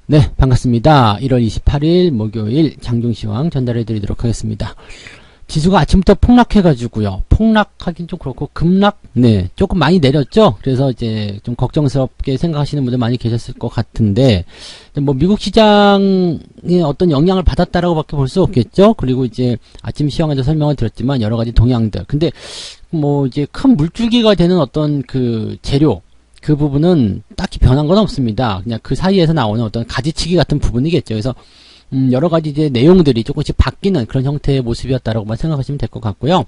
네, 반갑습니다. 1월 28일 목요일 장중시황 전달해 드리도록 하겠습니다. 지수가 아침부터 폭락해가지고요. 폭락하긴 좀 그렇고, 급락? 네, 조금 많이 내렸죠? 그래서 이제 좀 걱정스럽게 생각하시는 분들 많이 계셨을 것 같은데, 뭐, 미국 시장에 어떤 영향을 받았다라고 밖에 볼 수 없겠죠? 그리고 이제 아침 시황에도 설명을 드렸지만, 여러 가지 동향들. 근데, 뭐, 이제 큰 물줄기가 되는 어떤 그 재료, 그 부분은 딱히 변한 건 없습니다. 그냥 그 사이에서 나오는 어떤 가지치기 같은 부분이겠죠. 그래서 여러 가지 이제 내용들이 조금씩 바뀌는 그런 형태의 모습이었다라고만 생각하시면 될 것 같고요.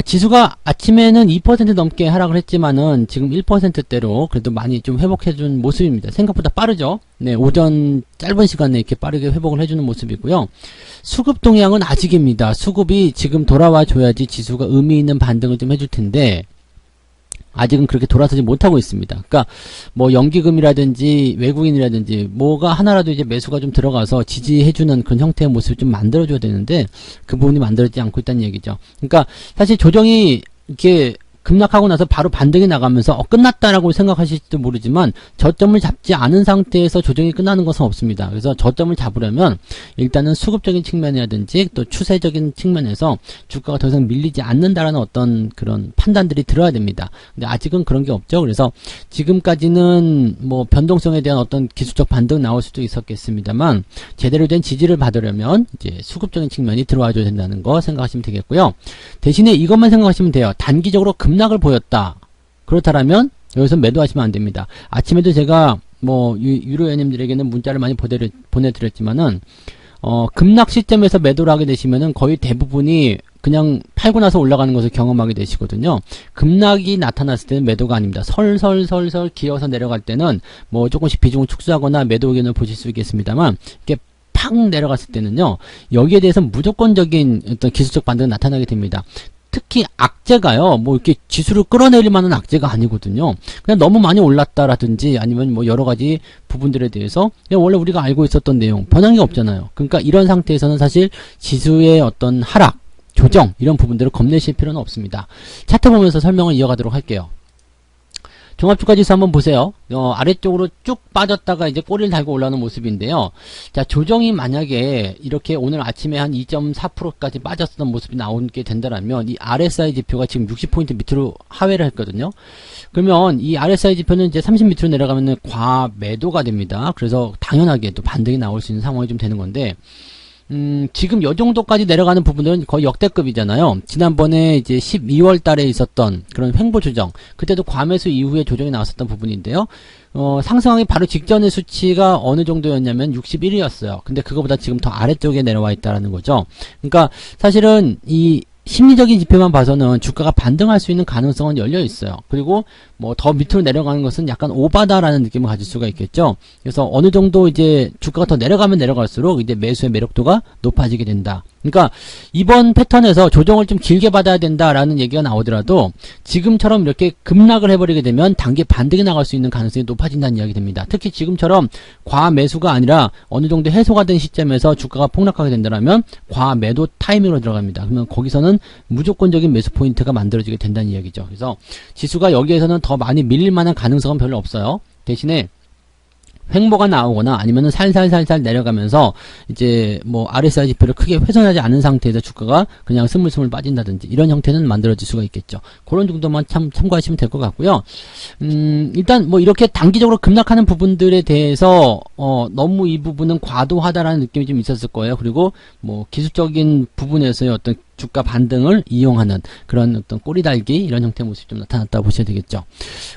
지수가 아침에는 2% 넘게 하락을 했지만은 지금 1%대로 그래도 많이 좀 회복해준 모습입니다. 생각보다 빠르죠. 네, 오전 짧은 시간에 이렇게 빠르게 회복을 해주는 모습이고요. 수급 동향은 아직입니다. 수급이 지금 돌아와 줘야지 지수가 의미 있는 반등을 좀 해줄 텐데, 아직은 그렇게 돌아서지 못하고 있습니다. 그러니까 뭐 연기금이라든지 외국인이라든지 뭐가 하나라도 이제 매수가 좀 들어가서 지지해주는 그런 형태의 모습을 좀 만들어줘야 되는데 그 부분이 만들어지지 않고 있다는 얘기죠. 그러니까 사실 조정이 이렇게 급락하고 나서 바로 반등이 나가면서 끝났다라고 생각하실지도 모르지만 저점을 잡지 않은 상태에서 조정이 끝나는 것은 없습니다. 그래서 저점을 잡으려면 일단은 수급적인 측면이라든지 또 추세적인 측면에서 주가가 더 이상 밀리지 않는다라는 어떤 그런 판단들이 들어야 됩니다. 근데 아직은 그런 게 없죠. 그래서 지금까지는 뭐 변동성에 대한 어떤 기술적 반등 나올 수도 있었겠습니다만 제대로 된 지지를 받으려면 이제 수급적인 측면이 들어와줘야 된다는 거 생각하시면 되겠고요. 대신에 이것만 생각하시면 돼요. 단기적으로 급락을 보였다. 그렇다면 여기서 매도하시면 안 됩니다. 아침에도 제가 뭐 유료연님들에게는 문자를 많이 보내드렸지만은 급락 시점에서 매도를 하게 되시면은 거의 대부분이 그냥 팔고 나서 올라가는 것을 경험하게 되시거든요. 급락이 나타났을 때는 매도가 아닙니다. 설설설설 기어서 내려갈 때는 뭐 조금씩 비중을 축소하거나 매도 의견을 보실 수 있겠습니다만 이게 팍 내려갔을 때는요. 여기에 대해서 무조건적인 어떤 기술적 반등이 나타나게 됩니다. 특히 악재가요, 뭐 이렇게 지수를 끌어내릴 만한 악재가 아니거든요. 그냥 너무 많이 올랐다라든지 아니면 뭐 여러 가지 부분들에 대해서 그냥 원래 우리가 알고 있었던 내용 변한 게 없잖아요. 그러니까 이런 상태에서는 사실 지수의 어떤 하락, 조정 이런 부분들을 겁내실 필요는 없습니다. 차트 보면서 설명을 이어가도록 할게요. 종합주가지수 한번 보세요. 아래쪽으로 쭉 빠졌다가 이제 꼬리를 달고 올라오는 모습인데요. 자, 조정이 만약에 이렇게 오늘 아침에 한 2.4%까지 빠졌던 모습이 나오게 된다면 이 RSI 지표가 지금 60포인트 밑으로 하회를 했거든요. 그러면 이 RSI 지표는 이제 30 밑으로 내려가면은 과매도가 됩니다. 그래서 당연하게 또 반등이 나올 수 있는 상황이 좀 되는 건데, 지금 요 정도까지 내려가는 부분들은 거의 역대급이잖아요. 지난번에 이제 12월 달에 있었던 그런 횡보 조정, 그때도 과매수 이후에 조정이 나왔었던 부분인데요. 상승하기 바로 직전의 수치가 어느 정도였냐면 61이었어요. 근데 그거보다 지금 더 아래쪽에 내려와 있다라는 거죠. 그러니까 사실은 이 심리적인 지표만 봐서는 주가가 반등할 수 있는 가능성은 열려 있어요. 그리고 뭐 더 밑으로 내려가는 것은 약간 오바다라는 느낌을 가질 수가 있겠죠. 그래서 어느 정도 이제 주가가 더 내려가면 내려갈수록 이제 매수의 매력도가 높아지게 된다. 그러니까 이번 패턴에서 조정을 좀 길게 받아야 된다라는 얘기가 나오더라도 지금처럼 이렇게 급락을 해버리게 되면 단기 반등이 나갈 수 있는 가능성이 높아진다는 이야기 됩니다. 특히 지금처럼 과매수가 아니라 어느 정도 해소가 된 시점에서 주가가 폭락하게 된다면 과매도 타이밍으로 들어갑니다. 그러면 거기서는 무조건적인 매수 포인트가 만들어지게 된다는 이야기죠. 그래서 지수가 여기에서는 더 많이 밀릴 만한 가능성은 별로 없어요. 대신에 횡보가 나오거나 아니면은 살살살살 내려가면서 이제 뭐 RSI 지표를 크게 훼손하지 않은 상태에서 주가가 그냥 스물스물 빠진다든지 이런 형태는 만들어질 수가 있겠죠. 그런 정도만 참고하시면 될 것 같고요. 일단 뭐 이렇게 단기적으로 급락하는 부분들에 대해서 너무 이 부분은 과도하다라는 느낌이 좀 있었을 거예요. 그리고 뭐 기술적인 부분에서의 어떤 주가 반등을 이용하는 그런 어떤 꼬리달기 이런 형태의 모습이 좀 나타났다고 보셔야 되겠죠.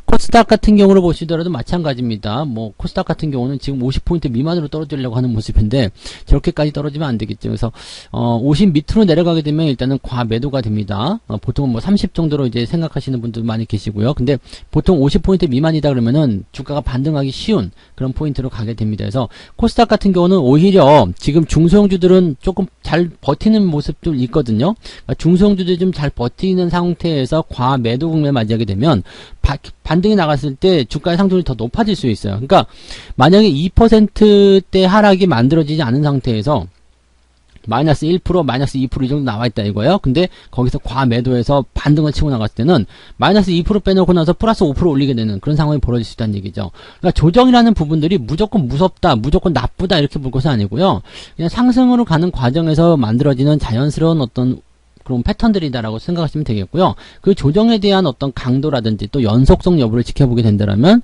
코스닥 같은 경우로 보시더라도 마찬가지입니다. 뭐 코스닥 같은 경우는 지금 50포인트 미만으로 떨어지려고 하는 모습인데 저렇게까지 떨어지면 안 되겠죠. 그래서 50 밑으로 내려가게 되면 일단은 과매도가 됩니다. 보통은 뭐 30 정도로 이제 생각하시는 분들 많이 계시고요. 근데 보통 50포인트 미만이다 그러면은 주가가 반등하기 쉬운 그런 포인트로 가게 됩니다. 그래서 코스닥 같은 경우는 오히려 지금 중소형주들은 조금 잘 버티는 모습도 있거든요. 그러니까 중소형주들이 좀 잘 버티는 상태에서 과매도 국면을 맞이하게 되면 반등이 나갔을 때 주가의 상승률이 더 높아질 수 있어요. 그러니까 만약에 2%대 하락이 만들어지지 않은 상태에서 마이너스 1%, 마이너스 2% 이 정도 나와 있다 이거예요. 근데 거기서 과매도해서 반등을 치고 나갔을 때는 마이너스 2% 빼놓고 나서 플러스 5% 올리게 되는 그런 상황이 벌어질 수 있다는 얘기죠. 그러니까 조정이라는 부분들이 무조건 무섭다, 무조건 나쁘다 이렇게 볼 것은 아니고요. 그냥 상승으로 가는 과정에서 만들어지는 자연스러운 어떤 그런 패턴들이다라고 생각하시면 되겠고요. 그 조정에 대한 어떤 강도라든지 또 연속성 여부를 지켜보게 된다면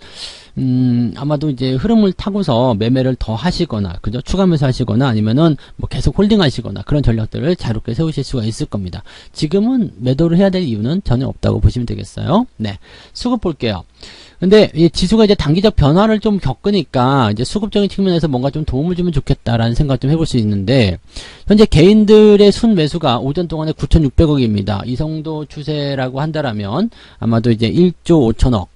아마도 이제 흐름을 타고서 매매를 더 하시거나, 그죠? 추가 매수 하시거나 아니면은 뭐 계속 홀딩 하시거나 그런 전략들을 자유롭게 세우실 수가 있을 겁니다. 지금은 매도를 해야 될 이유는 전혀 없다고 보시면 되겠어요. 네. 수급 볼게요. 근데 이 지수가 이제 단기적 변화를 좀 겪으니까 이제 수급적인 측면에서 뭔가 좀 도움을 주면 좋겠다라는 생각 좀 해볼 수 있는데, 현재 개인들의 순 매수가 오전 동안에 9,600억입니다. 이 정도 추세라고 한다라면 아마도 이제 1조 5천억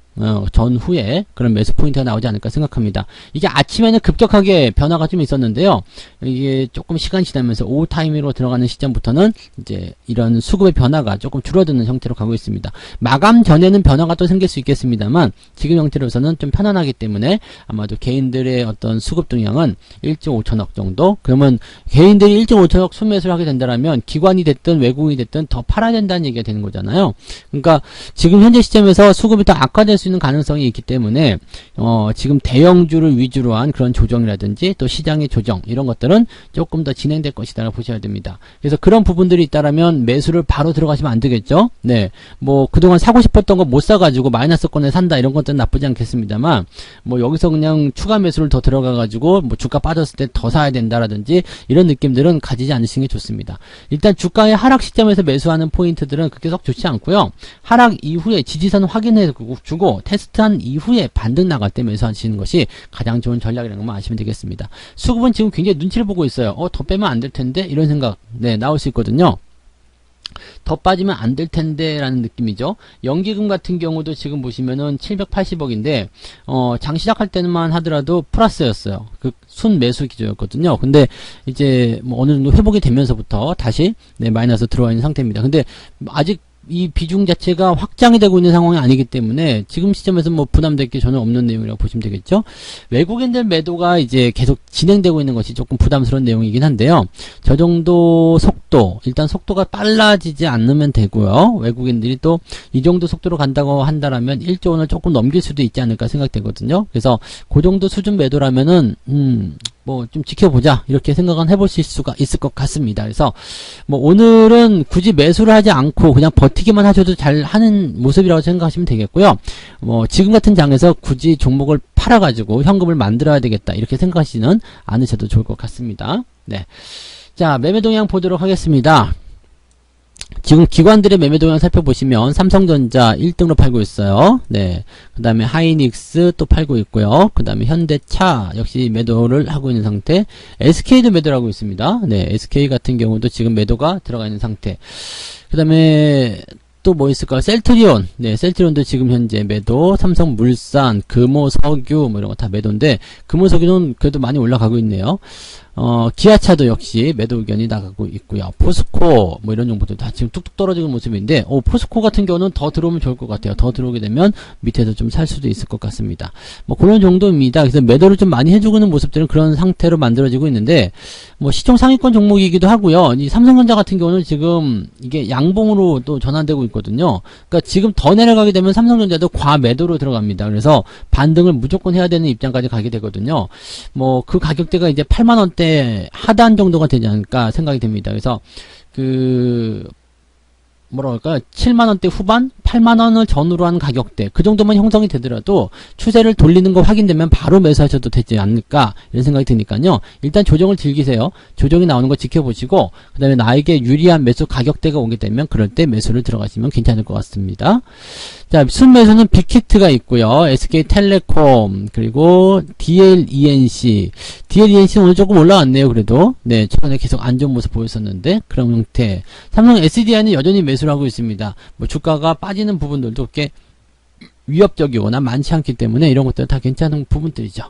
전후에 그런 매수 포인트가 나오지 않을까 생각합니다. 이게 아침에는 급격하게 변화가 좀 있었는데요. 이게 조금 시간이 지나면서 오후 타이밍으로 들어가는 시점부터는 이제 이런 수급의 변화가 조금 줄어드는 형태로 가고 있습니다. 마감 전에는 변화가 또 생길 수 있겠습니다만 지금 형태로서는 좀 편안하기 때문에 아마도 개인들의 어떤 수급 동향은 1조 5천억 정도. 그러면 개인들이 1조 5천억 순매수를 하게 된다면 기관이 됐든 외국인이 됐든 더 팔아야 된다는 얘기가 되는 거잖아요. 그러니까 지금 현재 시점에서 수급이 더 악화될 수 있는 가능성이 있기 때문에 지금 대형주를 위주로 한 그런 조정이라든지 또 시장의 조정 이런 것들은 조금 더 진행될 것이다 보셔야 됩니다. 그래서 그런 부분들이 있다라면 매수를 바로 들어가시면 안 되겠죠. 네, 뭐 그동안 사고 싶었던 거 못 사가지고 마이너스권에 산다 이런 것들은 나쁘지 않겠습니다만 뭐 여기서 그냥 추가 매수를 더 들어가가지고 뭐 주가 빠졌을 때 더 사야 된다라든지 이런 느낌들은 가지지 않으시는 게 좋습니다. 일단 주가의 하락 시점에서 매수하는 포인트들은 그렇게 썩 좋지 않고요. 하락 이후에 지지선 확인해 주고 테스트한 이후에 반등 나갈 때 매수하시는 것이 가장 좋은 전략이라는 것만 아시면 되겠습니다. 수급은 지금 굉장히 눈치를 보고 있어요. 더 빼면 안 될 텐데 이런 생각 나올 수 있거든요. 더 빠지면 안 될 텐데 라는 느낌이죠. 연기금 같은 경우도 지금 보시면은 780억인데 장 시작할 때만 하더라도 플러스였어요. 그 순 매수 기조였거든요. 근데 이제 뭐 어느 정도 회복이 되면서부터 다시 마이너스 들어와 있는 상태입니다. 근데 아직 이 비중 자체가 확장이 되고 있는 상황이 아니기 때문에 지금 시점에서 뭐 부담될 게 전혀 없는 내용이라고 보시면 되겠죠. 외국인들 매도가 이제 계속 진행되고 있는 것이 조금 부담스러운 내용이긴 한데요. 저 정도 속도, 일단 속도가 빨라지지 않으면 되고요. 외국인들이 또 이 정도 속도로 간다고 한다라면 1조 원을 조금 넘길 수도 있지 않을까 생각되거든요. 그래서 그 정도 수준 매도라면은 뭐 좀 지켜보자 이렇게 생각은 해보실 수가 있을 것 같습니다. 그래서 뭐 오늘은 굳이 매수를 하지 않고 그냥 버티기만 하셔도 잘 하는 모습이라고 생각하시면 되겠고요. 뭐 지금 같은 장에서 굳이 종목을 팔아가지고 현금을 만들어야 되겠다 이렇게 생각하시는 않으셔도 좋을 것 같습니다. 네, 자 매매 동향 보도록 하겠습니다. 지금 기관들의 매매 동향 살펴보시면 삼성전자 1등으로 팔고 있어요. 네. 그 다음에 하이닉스 또 팔고 있고요. 그 다음에 현대차 역시 매도를 하고 있는 상태. SK도 매도를 하고 있습니다. 네. SK 같은 경우도 지금 매도가 들어가 있는 상태. 그 다음에 또 뭐 있을까요? 셀트리온. 네, 셀트리온도 지금 현재 매도, 삼성물산, 금호석유 뭐 이런 거 다 매도인데 금호석유는 그래도 많이 올라가고 있네요. 기아차도 역시 매도 의견이 나가고 있고요. 포스코 뭐 이런 정보도 다 지금 뚝뚝 떨어지는 모습인데 포스코 같은 경우는 더 들어오면 좋을 것 같아요. 더 들어오게 되면 밑에서 좀 살 수도 있을 것 같습니다. 뭐 그런 정도입니다. 그래서 매도를 좀 많이 해주고 있는 모습들은 그런 상태로 만들어지고 있는데 뭐 시총 상위권 종목이기도 하고요. 이 삼성전자 같은 경우는 지금 이게 양봉으로 또 전환되고 있거든요. 그러니까 지금 더 내려가게 되면 삼성전자도 과매도로 들어갑니다. 그래서 반등을 무조건 해야 되는 입장까지 가게 되거든요. 뭐 그 가격대가 이제 8만원대 하단 정도가 되지 않을까 생각이 됩니다. 그래서 뭐라 할까요? 7만원대 후반? 8만원을 전후로 한 가격대 그 정도만 형성이 되더라도 추세를 돌리는 거 확인되면 바로 매수하셔도 되지 않을까 이런 생각이 드니까요. 일단 조정을 즐기세요. 조정이 나오는 거 지켜보시고 그 다음에 나에게 유리한 매수 가격대가 오게 되면 그럴 때 매수를 들어가시면 괜찮을 것 같습니다. 자, 순매수는 빅히트가 있고요. SK텔레콤 그리고 DLENC DLENC는 오늘 조금 올라왔네요. 그래도 네, 최근에 계속 안 좋은 모습 보였었는데 그런 형태. 삼성 SDI는 여전히 매수를 하고 있습니다. 뭐 주가가 빠지는 부분들도 꽤 위협적이거나 많지 않기 때문에 이런 것들 다 괜찮은 부분들이죠.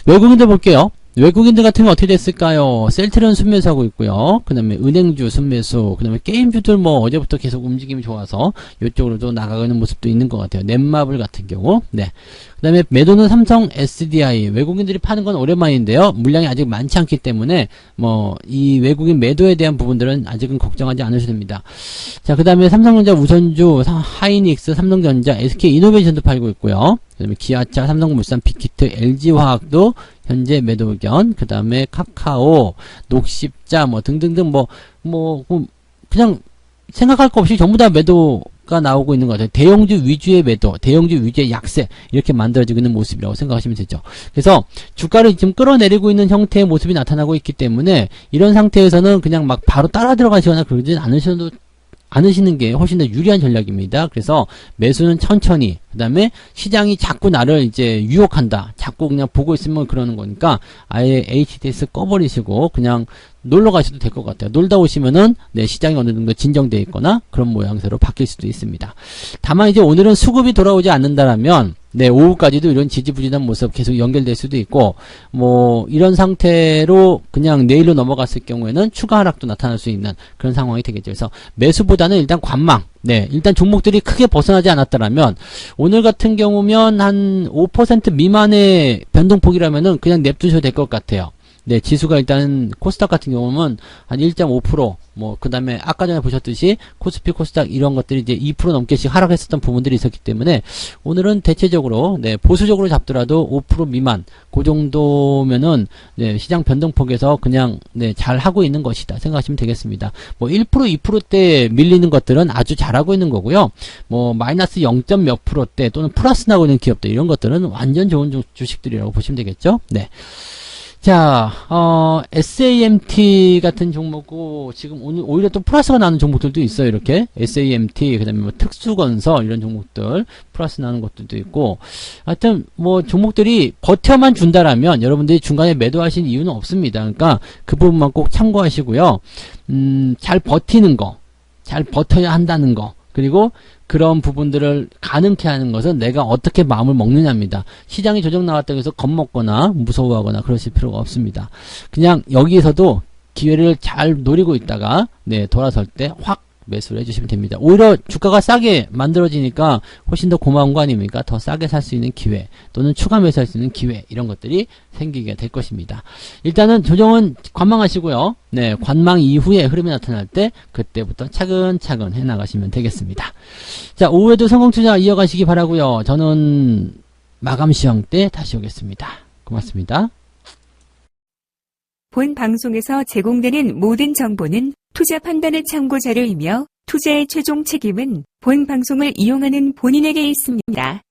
외국인들 볼게요. 외국인들 같은 경우 어떻게 됐을까요? 셀트리온 순매수하고 있고요. 그 다음에 은행주 순매수, 그 다음에 게임주들 뭐 어제부터 계속 움직임이 좋아서 이쪽으로도 나가는 모습도 있는 것 같아요. 넷마블 같은 경우. 네. 그 다음에 매도는 삼성 SDI. 외국인들이 파는 건 오랜만인데요. 물량이 아직 많지 않기 때문에 뭐 이 외국인 매도에 대한 부분들은 아직은 걱정하지 않으셔도 됩니다. 자, 그 다음에 삼성전자 우선주, 하이닉스, 삼성전자, SK이노베이션도 팔고 있고요. 그 다음에 기아차, 삼성물산, 빅히트, LG화학도 현재 매도 의견, 그 다음에 카카오, 녹십자, 뭐 등등등 그냥 생각할 거 없이 전부 다 매도가 나오고 있는 것 같아요. 대형주 위주의 매도, 대형주 위주의 약세, 이렇게 만들어지고 있는 모습이라고 생각하시면 되죠. 그래서 주가를 지금 끌어내리고 있는 형태의 모습이 나타나고 있기 때문에 이런 상태에서는 그냥 막 바로 따라 들어가시거나 그러진 않으시는 게 훨씬 더 유리한 전략입니다. 그래서 매수는 천천히, 그 다음에 시장이 자꾸 나를 이제 유혹한다, 자꾸 그냥 보고 있으면 그러는 거니까 아예 HTS 꺼버리시고 그냥 놀러 가셔도 될 것 같아요. 놀다 오시면은 시장이 어느 정도 진정되어 있거나 그런 모양새로 바뀔 수도 있습니다. 다만 이제 오늘은 수급이 돌아오지 않는다라면 오후까지도 이런 지지부진한 모습 계속 연결될 수도 있고, 뭐 이런 상태로 그냥 내일로 넘어갔을 경우에는 추가 하락도 나타날 수 있는 그런 상황이 되겠죠. 그래서 매수보다는 일단 관망, 일단 종목들이 크게 벗어나지 않았다라면 오늘 같은 경우면 한 5% 미만의 변동폭이라면은 그냥 냅두셔도 될 것 같아요. 지수가 일단 코스닥 같은 경우는 한 1.5%, 그 다음에 아까 전에 보셨듯이 코스피, 코스닥 이런 것들이 이제 2% 넘게씩 하락했었던 부분들이 있었기 때문에 오늘은 대체적으로, 보수적으로 잡더라도 5% 미만, 그 정도면은, 시장 변동폭에서 그냥, 잘 하고 있는 것이다 생각하시면 되겠습니다. 1%, 2%대 밀리는 것들은 아주 잘하고 있는 거고요. 마이너스 0. 몇 %대 또는 플러스 나고 있는 기업들, 이런 것들은 완전 좋은 주식들이라고 보시면 되겠죠. 자, SAMT 같은 종목고, 지금 오히려 또 플러스가 나는 종목들도 있어요, 이렇게. SAMT, 그 다음에 특수건설, 이런 종목들, 플러스 나는 것들도 있고, 하여튼, 종목들이 버텨만 준다라면, 여러분들이 중간에 매도하신 이유는 없습니다. 그러니까, 그 부분만 꼭 참고하시고요. 잘 버티는 거, 잘 버텨야 한다는 거, 그리고 그런 부분들을 가능케 하는 것은 내가 어떻게 마음을 먹느냐입니다. 시장이 조정 나왔다고 해서 겁먹거나 무서워하거나 그러실 필요가 없습니다. 그냥 여기에서도 기회를 잘 노리고 있다가 돌아설 때 확 매수를 해주시면 됩니다. 오히려 주가가 싸게 만들어지니까 훨씬 더 고마운 거 아닙니까? 더 싸게 살 수 있는 기회 또는 추가 매수할 수 있는 기회, 이런 것들이 생기게 될 것입니다. 일단은 조정은 관망하시고요. 관망 이후에 흐름이 나타날 때 그때부터 차근차근 해나가시면 되겠습니다. 자, 오후에도 성공투자 이어가시기 바라고요. 저는 마감 시황 때 다시 오겠습니다. 고맙습니다. 본 방송에서 제공되는 모든 정보는 투자 판단의 참고 자료이며 투자의 최종 책임은 본 방송을 이용하는 본인에게 있습니다.